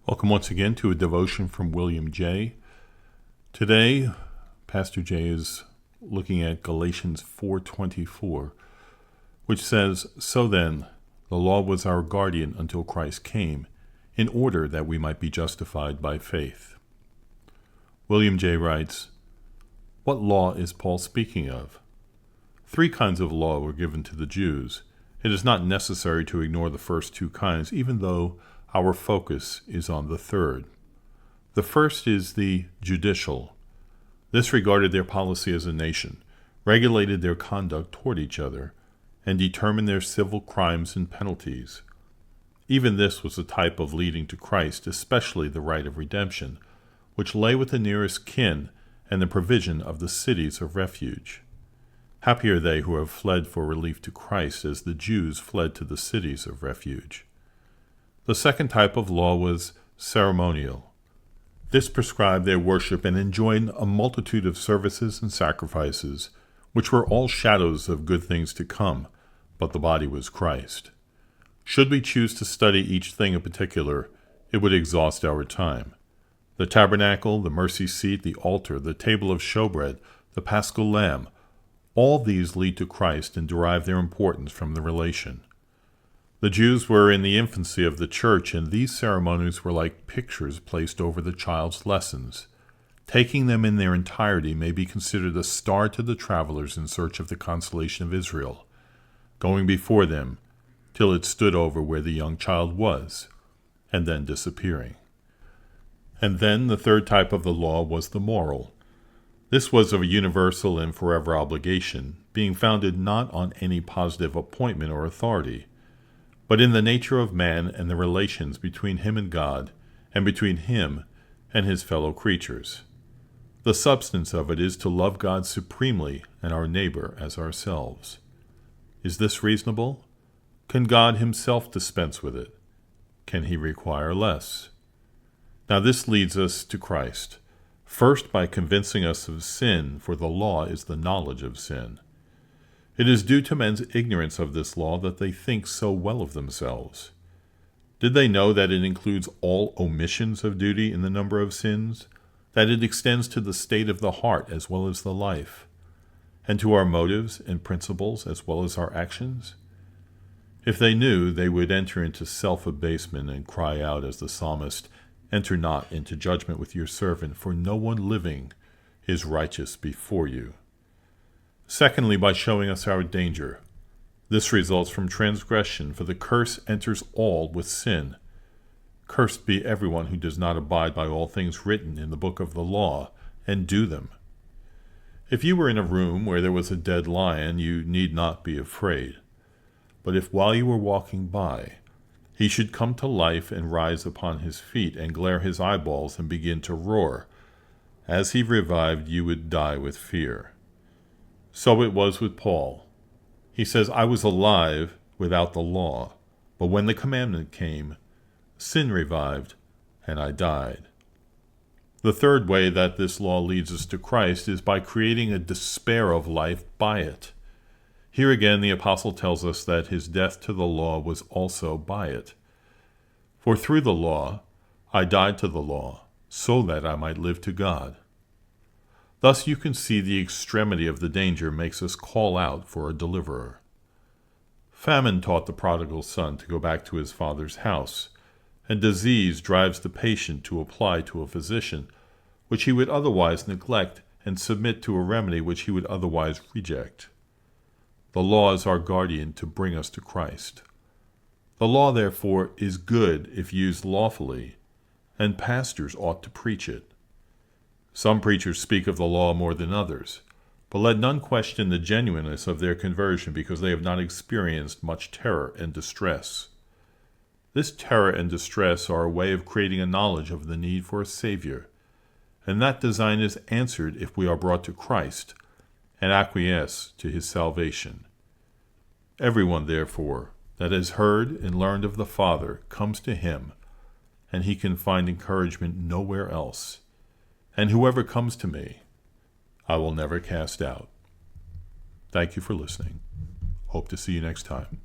Welcome once again to a devotion from William J. Today, Pastor J is looking at Galatians 4:24, which says, "So then, the law was our guardian until Christ came, in order that we might be justified by faith." William J. writes, "What law is Paul speaking of? Three kinds of law were given to the Jews. It is not necessary to ignore the first two kinds, even though our focus is on the third. The first is the judicial. This regarded their policy as a nation, regulated their conduct toward each other, and determined their civil crimes and penalties. Even this was a type of leading to Christ, especially the right of redemption, which lay with the nearest kin and the provision of the cities of refuge. Happy are they who have fled for relief to Christ, as the Jews fled to the cities of refuge. The second type of law was ceremonial. This prescribed their worship and enjoined a multitude of services and sacrifices, which were all shadows of good things to come, but the body was Christ. Should we choose to study each thing in particular, it would exhaust our time. The tabernacle, the mercy seat, the altar, the table of showbread, the paschal lamb, all these lead to Christ and derive their importance from the relation. The Jews were in the infancy of the church, and these ceremonies were like pictures placed over the child's lessons. Taking them in their entirety may be considered a star to the travelers in search of the consolation of Israel, going before them till it stood over where the young child was, and then disappearing. And then the third type of the law was the moral. This was of a universal and forever obligation, being founded not on any positive appointment or authority, but in the nature of man and the relations between him and God, and between him and his fellow creatures. The substance of it is to love God supremely and our neighbor as ourselves. Is this reasonable? Can God himself dispense with it? Can he require less? Now this leads us to Christ, first by convincing us of sin, for the law is the knowledge of sin. It is due to men's ignorance of this law that they think so well of themselves. Did they know that it includes all omissions of duty in the number of sins, that it extends to the state of the heart as well as the life, and to our motives and principles as well as our actions? If they knew, they would enter into self-abasement and cry out as the psalmist, "Enter not into judgment with your servant, for no one living is righteous before you." Secondly, by showing us our danger. This results from transgression, for the curse enters all with sin. Cursed be everyone who does not abide by all things written in the book of the law, and do them. If you were in a room where there was a dead lion, you need not be afraid. But if while you were walking by, he should come to life and rise upon his feet and glare his eyeballs and begin to roar, as he revived, you would die with fear. So it was with Paul. He says, "I was alive without the law, but when the commandment came, sin revived, and I died." The third way that this law leads us to Christ is by creating a despair of life by it. Here again the apostle tells us that his death to the law was also by it. "For through the law I died to the law, so that I might live to God." Thus you can see the extremity of the danger makes us call out for a deliverer. Famine taught the prodigal son to go back to his father's house, and disease drives the patient to apply to a physician, which he would otherwise neglect, and submit to a remedy which he would otherwise reject. The law is our guardian to bring us to Christ. The law, therefore, is good if used lawfully, and pastors ought to preach it. Some preachers speak of the law more than others, but let none question the genuineness of their conversion because they have not experienced much terror and distress. This terror and distress are a way of creating a knowledge of the need for a Savior, and that design is answered if we are brought to Christ and acquiesce to his salvation. Everyone, therefore, that has heard and learned of the Father comes to him, and he can find encouragement nowhere else. And whoever comes to me, I will never cast out. Thank you for listening. Hope to see you next time.